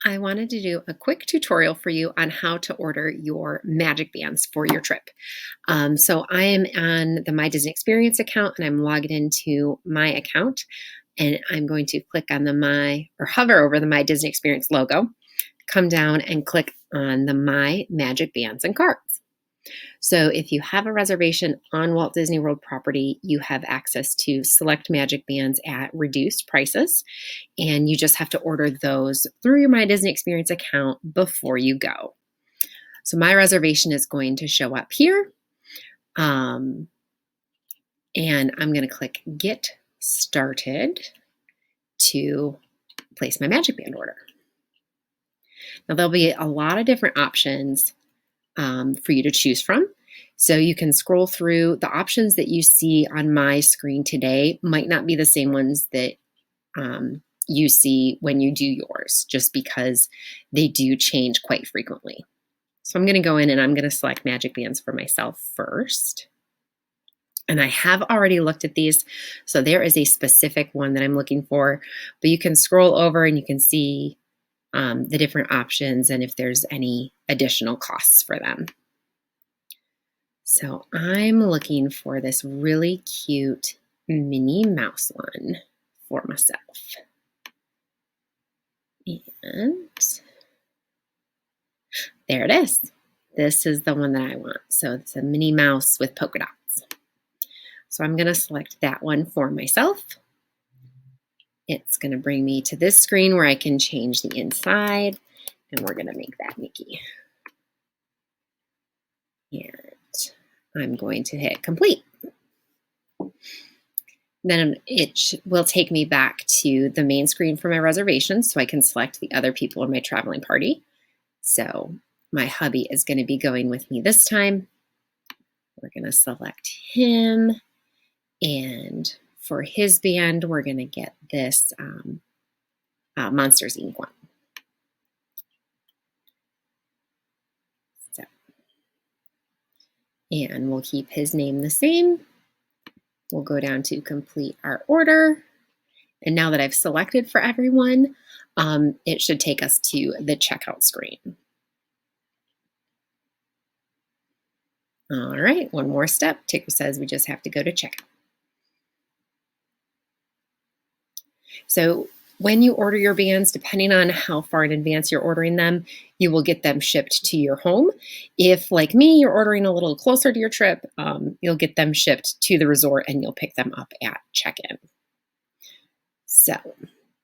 I wanted to do a quick tutorial for you on how to order your magic bands for your trip. So I am on the My Disney Experience account and I'm logged into my account, and I'm going to click on the My or hover over the My Disney Experience logo, come down and click on the My Magic Bands and Cards. So if you have a reservation on Walt Disney World property, you have access to select magic bands at reduced prices, and you just have to order those through your My Disney Experience account before you go. So my reservation is going to show up here, and I'm going to click Get Started to place my magic band order. Now there'll be a lot of different options for you to choose from. So you can scroll through. The options that you see on my screen today might not be the same ones that you see when you do yours, just because they do change quite frequently. So I'm going to go in and I'm going to select magic bands for myself first. And I have already looked at these, so there is a specific one that I'm looking for, but you can scroll over and you can see the different options and if there's any additional costs for them. So I'm looking for this really cute Minnie Mouse one for myself. And there it is. This is the one that I want. So it's a Minnie Mouse with polka dots. So I'm going to select that one for myself. It's going to bring me to this screen where I can change the inside, and we're going to make that Mickey. And I'm going to hit complete. Then it will take me back to the main screen for my reservation so I can select the other people in my traveling party. So my hubby is going to be going with me this time. We're going to select him, and for his band, we're going to get this Monsters, Inc. one. So, and we'll keep his name the same. We'll go down to complete our order. And now that I've selected for everyone, it should take us to the checkout screen. All right, one more step. Ticker says we just have to go to checkout. So when you order your bands, depending on how far in advance you're ordering them, you will get them shipped to your home. If, like me, you're ordering a little closer to your trip, you'll get them shipped to the resort and you'll pick them up at check-in. So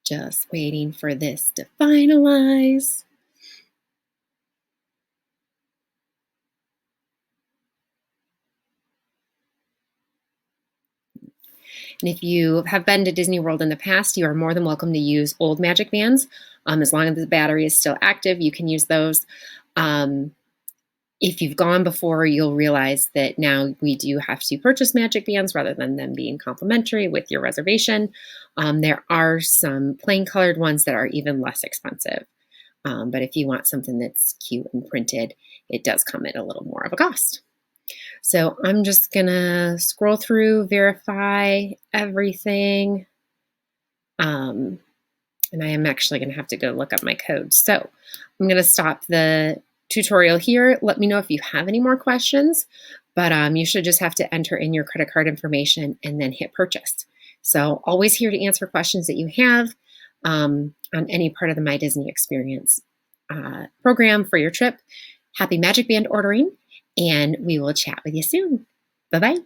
just waiting for this to finalize. And if you have been to Disney World in the past, you are more than welcome to use old magic bands. As long as the battery is still active, you can use those. If you've gone before, you'll realize that now we do have to purchase magic bands rather than them being complimentary with your reservation. There are some plain colored ones that are even less expensive. But if you want something that's cute and printed, it does come at a little more of a cost. So I'm just gonna scroll through, verify everything. And I am actually gonna have to go look up my code. So I'm gonna stop the tutorial here. Let me know if you have any more questions, but you should just have to enter in your credit card information and then hit purchase. So always here to answer questions that you have on any part of the My Disney Experience program for your trip. Happy Magic Band ordering, and we will chat with you soon. Bye-bye.